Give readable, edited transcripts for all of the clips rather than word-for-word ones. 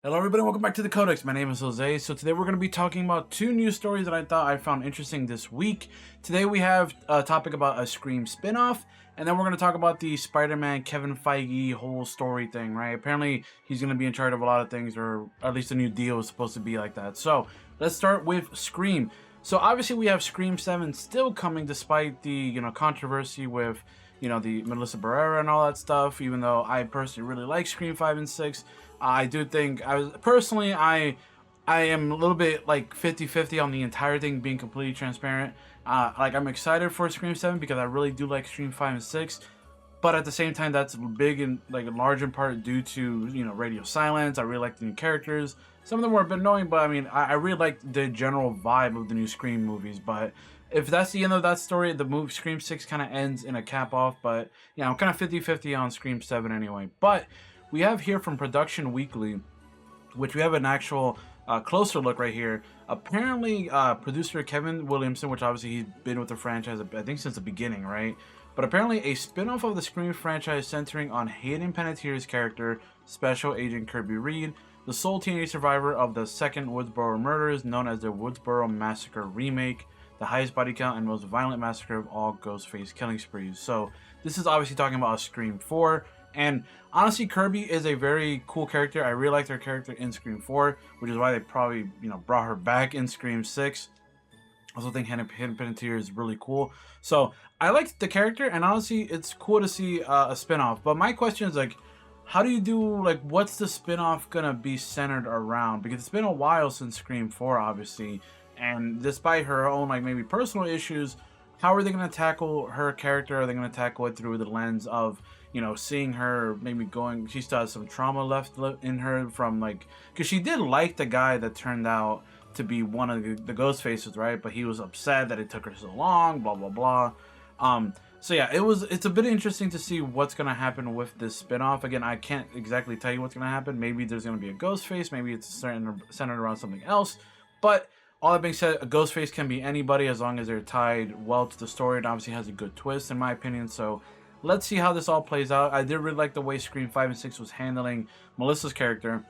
Hello everybody, welcome back to the Codex. My name is Jose. So today we're going to be talking about two news stories that I found interesting this week. Today we have a topic about a Scream spinoff, and then we're going to talk about the Spider-Man Kevin Feige whole story thing, right? Apparently he's going to be in charge of a lot of things, or at least a new deal is supposed to be like that. So let's start with Scream. So obviously we have Scream 7 still coming despite the, controversy with, the Melissa Barrera and all that stuff, even though I personally really like Scream 5 and 6. I do think I am a little bit like 50-50 on the entire thing, being completely transparent. Like, I'm excited for Scream 7 because I really do like Scream 5 and 6, but at the same time that's big and like large in part due to, radio silence. I really like the new characters. Some of them were a bit annoying, but I mean, I really like the general vibe of the new Scream movies. But if that's the end of that story, the movie Scream 6 kind of ends in a cap off. But yeah, I'm kind of 50-50 on Scream 7 anyway. But we have here from Production Weekly, which we have an actual closer look right here. Apparently, producer Kevin Williamson, which obviously he's been with the franchise, I think, since the beginning, right? But apparently, a spin-off of the Scream franchise centering on Hayden Panettiere's character, Special Agent Kirby Reed, the sole teenage survivor of the second Woodsboro murders, known as the Woodsboro Massacre remake, the highest body count and most violent massacre of all Ghostface killing sprees. So this is obviously talking about a Scream 4. And honestly, Kirby is a very cool character. I really liked her character in Scream 4, which is why they probably, brought her back in Scream 6. I also think Hayden Panettiere is really cool. So I liked the character, and honestly, it's cool to see a spinoff. But my question is, like, how do you do, like, what's the spinoff gonna be centered around? Because it's been a while since Scream 4, obviously, and despite her own, like, maybe personal issues, how are they gonna tackle her character? Are they gonna tackle it through the lens of, seeing her maybe going, she still has some trauma left in her from, like, because she did like the guy that turned out to be one of the ghost faces, right? But he was upset that it took her so long, blah blah blah. So yeah, it's a bit interesting to see what's gonna happen with this spinoff. Again, I can't exactly tell you what's gonna happen. Maybe there's gonna be a ghost face, maybe it's centered around something else. But all that being said, a ghost face can be anybody as long as they're tied well to the story. It obviously has a good twist, in my opinion. So let's see how this all plays out. I did really like the way Scream 5 and 6 was handling Melissa's character,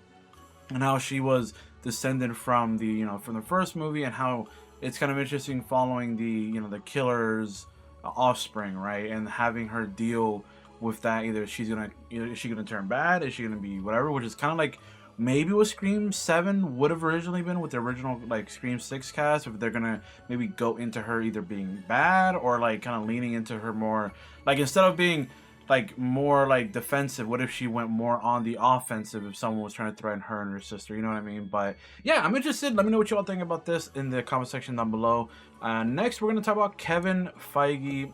and how she was descended from the, from the first movie, and how it's kind of interesting following the, the killer's offspring, right? And having her deal with that. Either is she gonna turn bad? Is she gonna be whatever? Which is kind of like maybe what Scream 7 would have originally been with the original, like, Scream 6 cast, if they're gonna maybe go into her either being bad or, like, kind of leaning into her more, like, instead of being, like, more, like, defensive, what if she went more on the offensive if someone was trying to threaten her and her sister, you know what I mean? But yeah, I'm interested. Let me know what you all think about this in the comment section down below. Next, we're going to talk about Kevin Feige.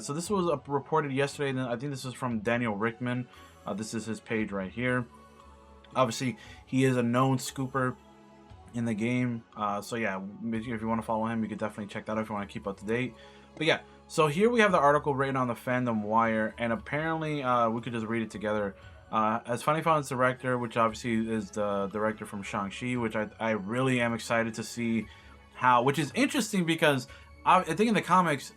So this was reported yesterday, and I think this is from Daniel Rickman. This is his page right here. Obviously, he is a known scooper in the game. So yeah, if you want to follow him, you could definitely check that out if you want to keep up to date. But yeah, so here we have the article written on the Fandom Wire, and apparently we could just read it together. As Funny Found's director, which obviously is the director from Shang-Chi, which I really am excited to see how, which is interesting because I think in the comics,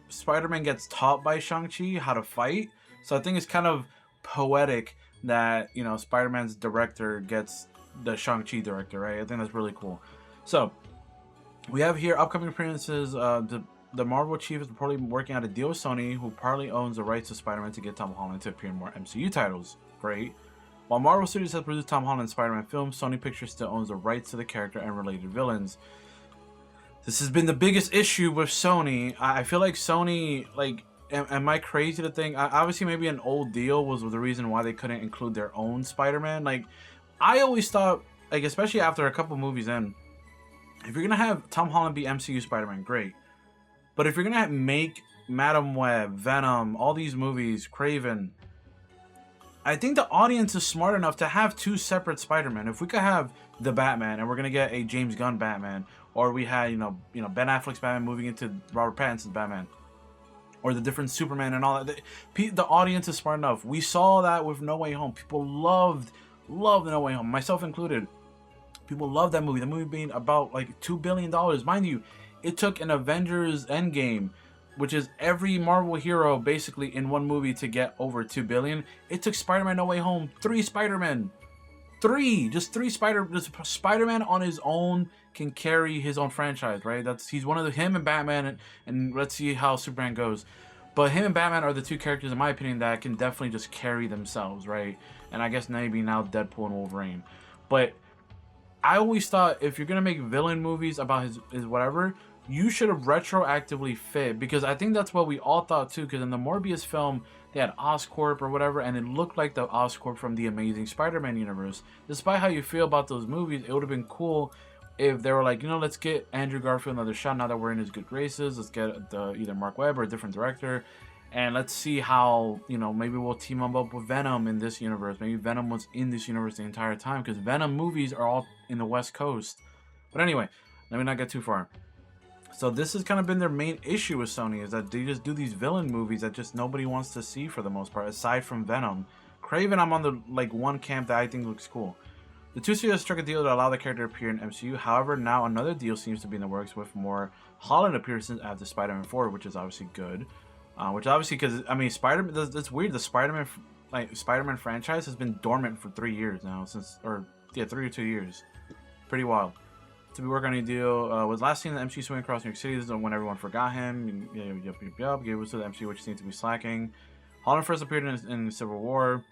Spider-Man gets taught by Shang-Chi how to fight. So I think it's kind of poetic that, Spider-Man's director gets the Shang-Chi director, right? I think that's really cool. So we have here upcoming appearances. The Marvel chief is reportedly working out a deal with Sony, who partly owns the rights to Spider-Man, to get Tom Holland to appear in more MCU titles. Great. While Marvel Studios has produced Tom Holland's Spider-Man films, Sony Pictures still owns the rights to the character and related villains. This has been the biggest issue with Sony. I feel like Sony, like, am I crazy to think? Obviously, maybe an old deal was the reason why they couldn't include their own Spider-Man. Like, I always thought, like, especially after a couple movies in, if you're gonna have Tom Holland be MCU Spider-Man, great. But if you're gonna make Madam Web, Venom, all these movies, Craven, I think the audience is smart enough to have two separate Spider-Man. If we could have the Batman, and we're gonna get a James Gunn Batman, or we had, Ben Affleck's Batman moving into Robert Pattinson's Batman, or the different Superman and all that. The audience is smart enough. We saw that with No Way Home. People loved No Way Home, myself included. People loved that movie. The movie being about like $2 billion. Mind you, it took an Avengers Endgame, which is every Marvel hero basically in one movie, to get over $2 billion. It took Spider-Man No Way Home 3 Spider-Men. just three Spider-Man on his own can carry his own franchise, right? He's one of him and Batman, and let's see how Superman goes. But him and Batman are the two characters, in my opinion, that can definitely just carry themselves, right? And I guess maybe now Deadpool and Wolverine. But I always thought if you're gonna make villain movies about his whatever, you should have retroactively fit, because I think that's what we all thought too. Because in the Morbius film, they had Oscorp or whatever, and it looked like the Oscorp from the Amazing Spider-Man universe. Despite how you feel about those movies, it would have been cool if they were like, you know, let's get Andrew Garfield another shot now that we're in his good graces. Let's get either Mark Webb or a different director, and let's see how, you know, maybe we'll team him up with Venom in this universe. Maybe Venom was in this universe the entire time, because Venom movies are all in the West Coast. But anyway, let me not get too far. So this has kind of been their main issue with Sony, is that they just do these villain movies that just nobody wants to see for the most part, aside from Venom. Kraven, I'm on the one camp that I think looks cool. The two studios struck a deal to allow the character to appear in MCU. However, now another deal seems to be in the works with more Holland appearances after Spider-Man 4, which is obviously good. Which obviously, because I mean, that's weird. The Spider-Man franchise has been dormant for 3 years now, 3 or 2 years. Pretty wild. To be working on a deal was last seen in the MCU swing across New York City. This is when everyone forgot him. Yup. Gave us to the MCU, which seemed to be slacking. Holland first appeared in Civil War.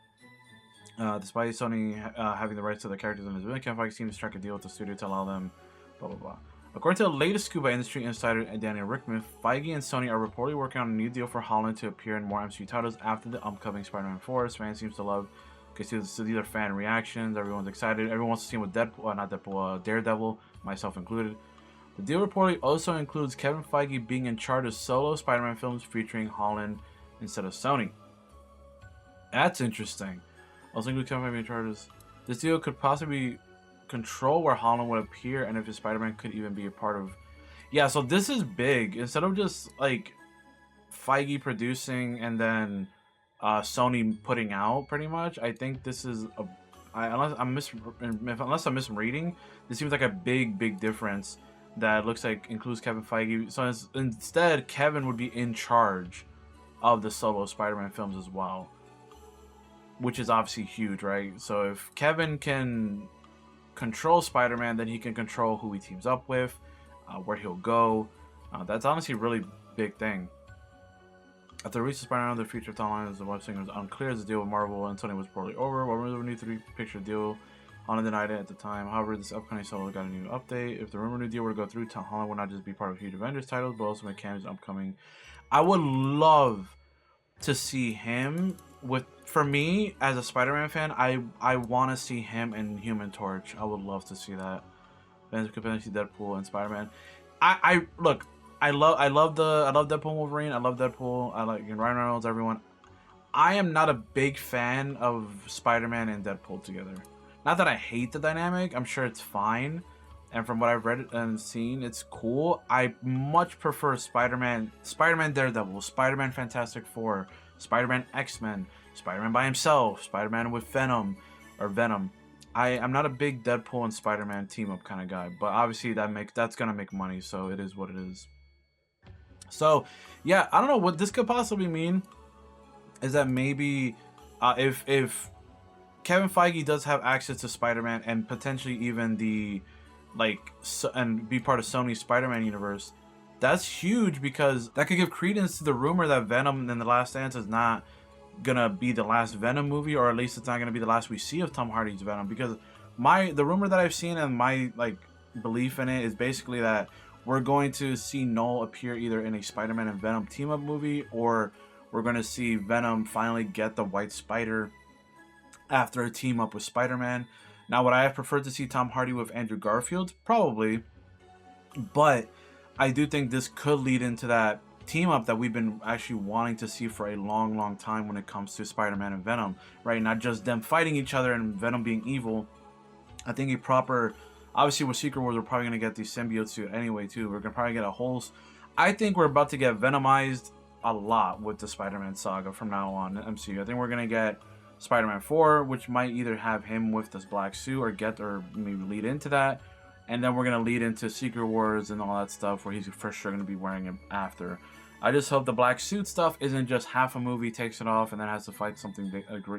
Despite Sony having the rights to the characters in his villain, Kevin Feige seemed to strike a deal with the studio to allow them. Blah blah blah. According to the latest scoop by industry insider Daniel Rickman, Feige and Sony are reportedly working on a new deal for Holland to appear in more MCU titles after the upcoming Spider-Man 4. Fans seems to love. Okay, so these are fan reactions. Everyone's excited. Everyone wants to see him with Daredevil, myself included. The deal reportedly also includes Kevin Feige being in charge of solo Spider-Man films featuring Holland instead of Sony. That's interesting. Also includes Kevin Feige in charge of this deal could possibly control where Holland would appear, and if his Spider-Man could even be a part of. Yeah, so this is big. Instead of just like Feige producing and then Sony putting out, pretty much, I think this is unless I'm misreading, this seems like a big difference that looks like includes Kevin Feige. So instead, Kevin would be in charge of the solo Spider-Man films as well, which is obviously huge, right? So if Kevin can control Spider-Man, then he can control who he teams up with, where he'll go. That's honestly a really big thing. After the recent Spider-Man, the future timeline as the web singer was unclear as the deal with Marvel and Sony was poorly over. While rumors of a new 3-picture deal, Holland denied it at the time. However, this upcoming solo got a new update. If the rumored new deal were to go through, Tom Holland would not just be part of huge Avengers titles, but also make cameos upcoming. I would love to see him with. For me, as a Spider-Man fan, I want to see him in Human Torch. I would love to see that. Fans could potentially see Deadpool and Spider-Man. I look. I love Deadpool and Wolverine. I love Deadpool. I like Ryan Reynolds, everyone. I am not a big fan of Spider-Man and Deadpool together. Not that I hate the dynamic. I'm sure it's fine. And from what I've read and seen, it's cool. I much prefer Spider-Man Daredevil, Spider-Man Fantastic Four, Spider-Man X-Men, Spider-Man by himself, Spider-Man with Venom. I'm not a big Deadpool and Spider-Man team-up kind of guy. But obviously that's going to make money, so it is what it is. So, yeah, I don't know what this could possibly mean. Is that maybe if Kevin Feige does have access to Spider-Man and potentially even and be part of Sony's Spider-Man universe, that's huge, because that could give credence to the rumor that Venom in The Last Dance is not gonna be the last Venom movie, or at least it's not gonna be the last we see of Tom Hardy's Venom. Because the rumor that I've seen and my belief in it is basically that we're going to see Knull appear either in a Spider-Man and Venom team-up movie, or we're going to see Venom finally get the White Spider after a team-up with Spider-Man. Now, would I have preferred to see Tom Hardy with Andrew Garfield? Probably. But I do think this could lead into that team-up that we've been actually wanting to see for a long time when it comes to Spider-Man and Venom, right? Not just them fighting each other and Venom being evil. I think a proper... Obviously, with Secret Wars, we're probably going to get these symbiotes anyway, too. We're going to probably get a whole... I think we're about to get Venomized a lot with the Spider-Man saga from now on in MCU. I think we're going to get Spider-Man 4, which might either have him with this black suit or maybe lead into that. And then we're going to lead into Secret Wars and all that stuff where he's for sure going to be wearing it after. I just hope the black suit stuff isn't just half a movie, takes it off, and then has to fight something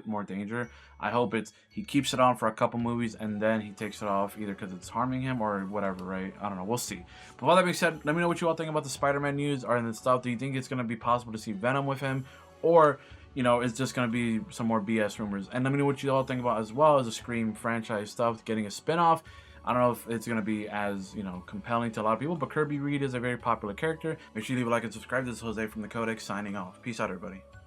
more danger. I hope he keeps it on for a couple movies and then he takes it off, either because it's harming him or whatever, right? I don't know. We'll see. But with all that being said, let me know what you all think about the Spider-Man news or the stuff. Do you think it's going to be possible to see Venom with him, or it's just going to be some more BS rumors? And let me know what you all think about as well as the Scream franchise stuff getting a spin-off. I don't know if it's going to be as, compelling to a lot of people, but Kirby Reed is a very popular character. Make sure you leave a like and subscribe. This is Jose from the Codex signing off. Peace out, everybody.